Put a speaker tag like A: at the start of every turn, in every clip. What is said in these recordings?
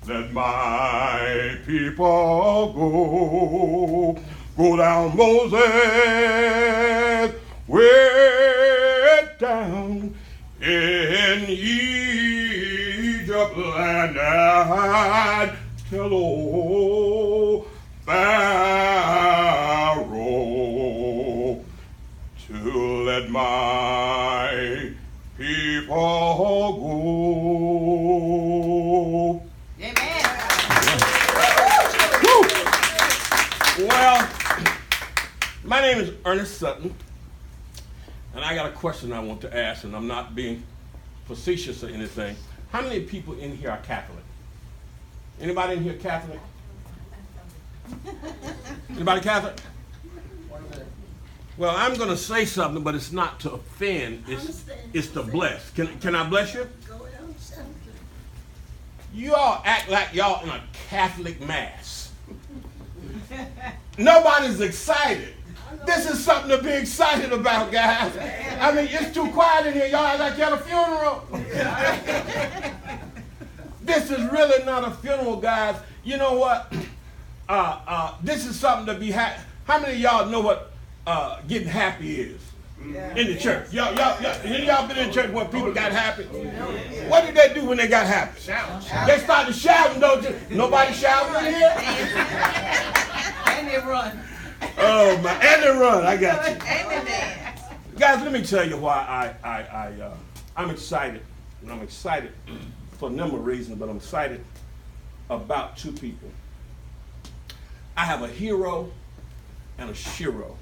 A: let my people go. Go down, Moses, way down in Egypt land, and tell old Pharaoh to let my people go.
B: Amen.
A: Well, my name is Ernest Sutton, and I got a question I want to ask, and I'm not being facetious or anything. How many people in here are Catholic? Anybody in here Catholic? Anybody Catholic? Well, I'm going to say something, but it's not to offend. It's to bless. Can I bless you? You all act like y'all in a Catholic mass. Nobody's excited. This is something to be excited about, guys. I mean, it's too quiet in here. Y'all act like you're at a funeral. This is really not a funeral, guys. You know what? This is something to be happy. How many of y'all know what getting happy is in the church? Y'all been in church where people got happy? What did they do when they got happy? They started shouting, don't you? Nobody shouting in here?
B: And they run.
A: Oh my! And they run. I got you. Guys, let me tell you why I'm excited. And I'm excited for a number of reasons, but I'm excited about two people. I have a hero and a shero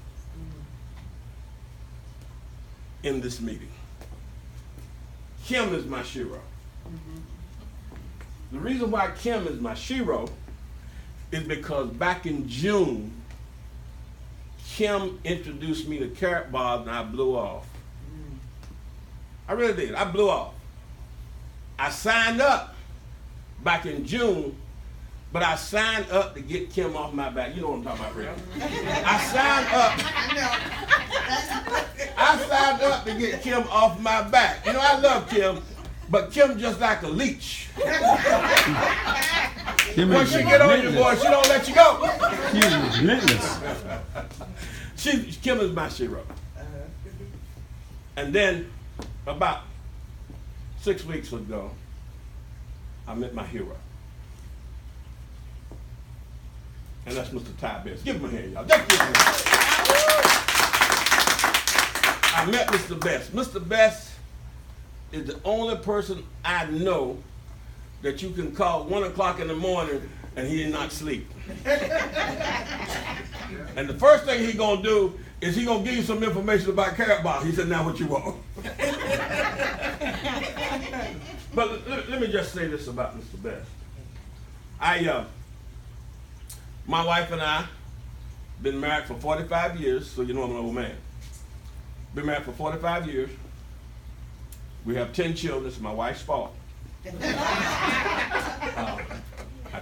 A: in this meeting. Kim is my shero. The reason why Kim is my shero is because back in June, Kim introduced me to carrot bars and I blew off. I really did. I blew off. I signed up back in June, but I signed up to get Kim off my back. You know what I'm talking about, Rick? I signed up to get Kim off my back. You know, I love Kim, but Kim just like a leech. Once she get on you, boy, she don't let you go.
C: She's relentless.
A: Kim is my shero. And then about 6 weeks ago, I met my hero. And that's Mr. Ty Best. Give him a hand, y'all. Just give him a hand. I met Mr. Best. Mr. Best is the only person I know that you can call 1 o'clock in the morning and he did not sleep. And the first thing he gonna do is he gonna give you some information about carrot bars. He said, now what you want? But let me just say this about Mr. Best. My wife and I been married for 45 years, so you know I'm an old man. Been married for 45 years. We have 10 children. It's my wife's fault. I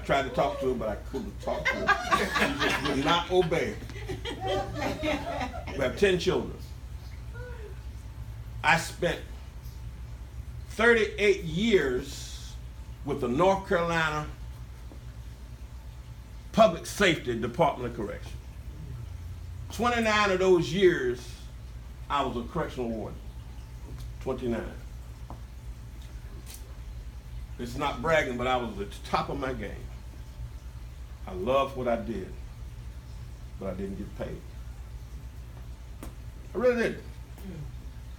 A: tried to talk to her, but I couldn't talk to her. She just would not obey. We have 10 children. I spent 38 years with the North Carolina Public Safety Department of Correction. 29 of those years, I was a correctional warden. 29. It's not bragging, but I was at the top of my game. I loved what I did, but I didn't get paid. I really didn't.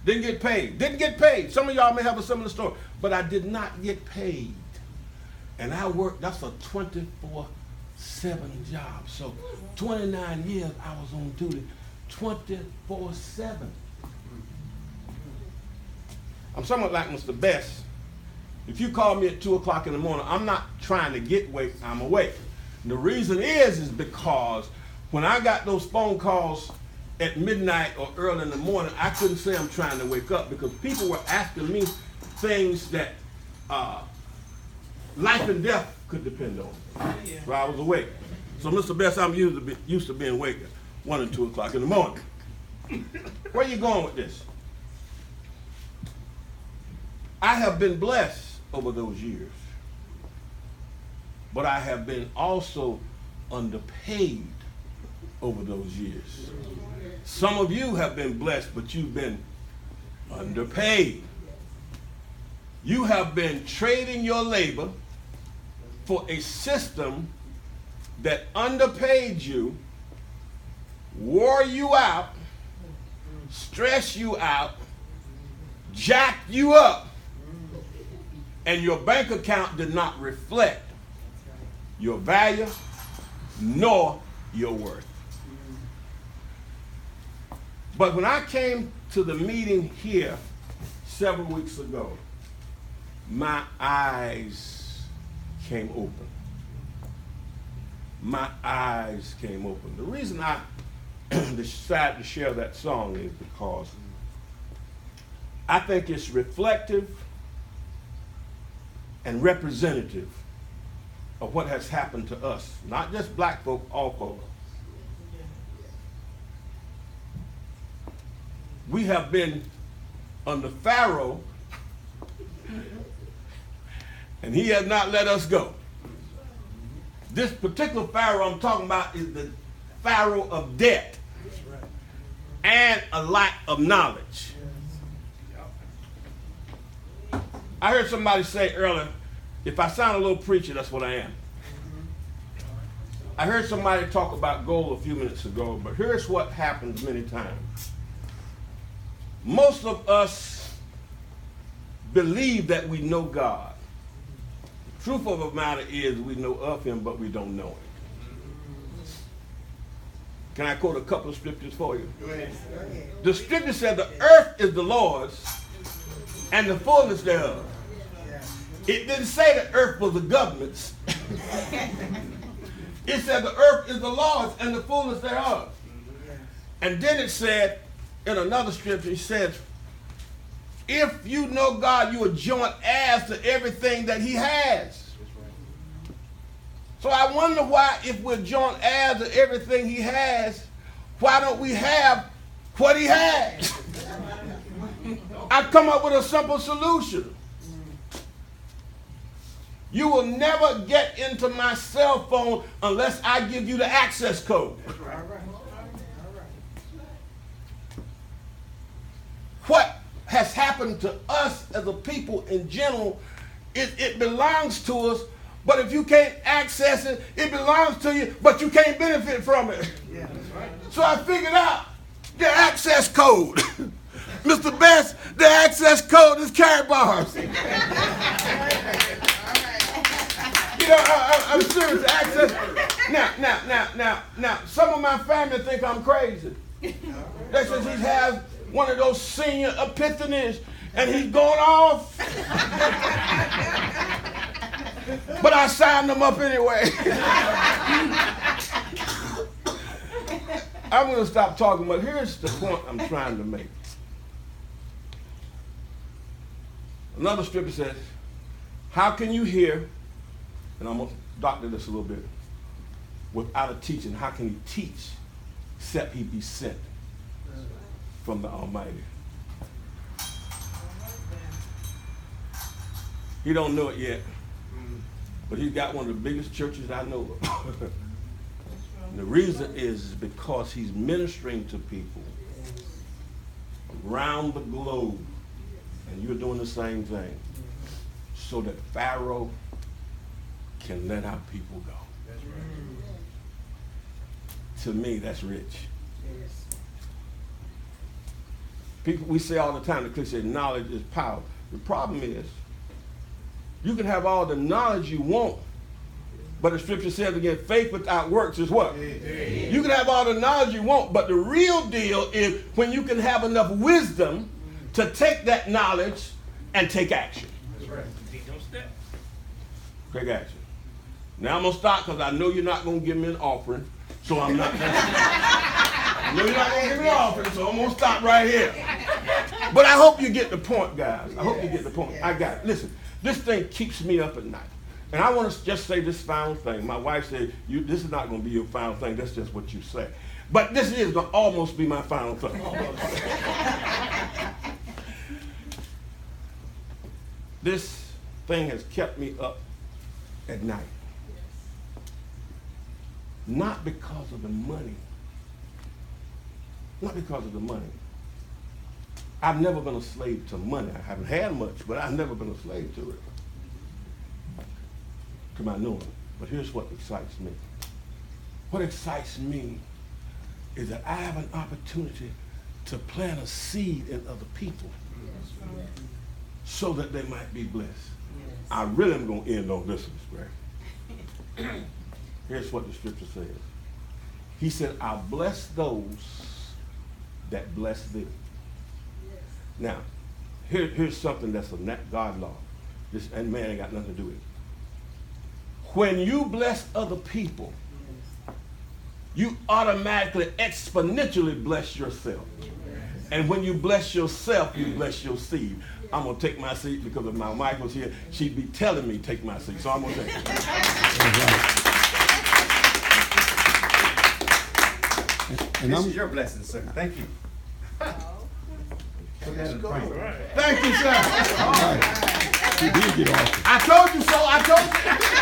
A: Didn't get paid. Didn't get paid. Some of y'all may have a similar story, but I did not get paid. And I worked, that's a 24/7 job. So 29 years I was on duty, 24/7. I'm somewhat like Mr. Best. If you call me at 2 o'clock in the morning, I'm not trying to get awake, I'm awake. And the reason is because when I got those phone calls at midnight or early in the morning, I couldn't say I'm trying to wake up because people were asking me things that life and death could depend on. So I was awake. So Mr. Best, I'm used to being awake at 1 and 2 o'clock in the morning. Where are you going with this? I have been blessed over those years. but I have been also underpaid over those years. Some of you have been blessed, but you've been underpaid. You have been trading your labor for a system that underpaid you, wore you out, stressed you out, jacked you up, and your bank account did not reflect your value nor your worth. But when I came to the meeting here several weeks ago, my eyes came open. My eyes came open. The reason I decided to share that song is because I think it's reflective and representative of what has happened to us, not just black folk, all folk. We have been under Pharaoh, and he has not let us go. This particular Pharaoh I'm talking about is the Pharaoh of debt and a lack of knowledge. I heard somebody say earlier, if I sound a little preachy, that's what I am. I heard somebody talk about gold a few minutes ago, but here's what happens many times. Most of us believe that we know God. The truth of the matter is we know of him, but we don't know him. Can I quote a couple of scriptures for you?
D: Go ahead.
A: The scripture said the earth is the Lord's and the fullness thereof. It didn't say the earth was the government's. It said the earth is the Lord's and the fullness thereof. And then it said, in another scripture, it says, if you know God, you are joint heirs to everything that he has. So I wonder why, if we're joint heirs to everything he has, why don't we have what he has? I've come up with a simple solution. You will never get into my cell phone unless I give you the access code. What has happened to us as a people in general, it belongs to us, but if you can't access it, it belongs to you, but you can't benefit from it.
D: Yeah, that's right.
A: So I figured out the access code. Mr. Best, the access code is carrot bars. You know, I'm serious. Access. Now, some of my family think I'm crazy. They says he has one of those senior epiphanies and he's going off. But I signed them up anyway. I'm going to stop talking, but here's the point I'm trying to make. Another scripture says, how can you hear, and I'm going to doctor this a little bit, without a teaching? How can he teach except he be sent from the Almighty? He don't know it yet, but he's got one of the biggest churches I know of. And the reason is because he's ministering to people around the globe, and you're doing the same thing, so that Pharaoh can let our people go.
D: That's right.
A: To me, that's rich. People, we say all the time, the cliche, knowledge is power. The problem is, you can have all the knowledge you want, but the scripture says again, faith without works is what? You can have all the knowledge you want, but the real deal is when you can have enough wisdom to take that knowledge and take action.
D: That's right.
A: Take action. Now I'm going to stop because I know you're not going to give me an offering, so I'm not. I know you're not going to give me an offering, so I'm going to stop right here. But I hope you get the point, guys. I hope you get the point. I got it. Listen, this thing keeps me up at night. And I want to just say this final thing. My wife said, this is not going to be your final thing. That's just what you say. But this is going to almost be my final thing. This thing has kept me up at night. not because of the money. Not because of the money. I've never been a slave to money. I haven't had much, but I've never been a slave to it. To my knowing. But here's what excites me. What excites me is that I have an opportunity to plant a seed in other people so that they might be blessed. I really am going to end on this one, Greg. Here's what the scripture says. He said, I'll bless those that bless thee. Now, here's something that's a God law. This and man ain't got nothing to do with it. When you bless other people, you automatically exponentially bless yourself. And when you bless yourself, you bless your seed. I'm going to take my seat because if my wife was here, she'd be telling me take my seat. So I'm going to take it.
D: This is your blessing, sir. Thank you.
A: Thank you, sir.
C: He did get off.
A: I told you so. I told you.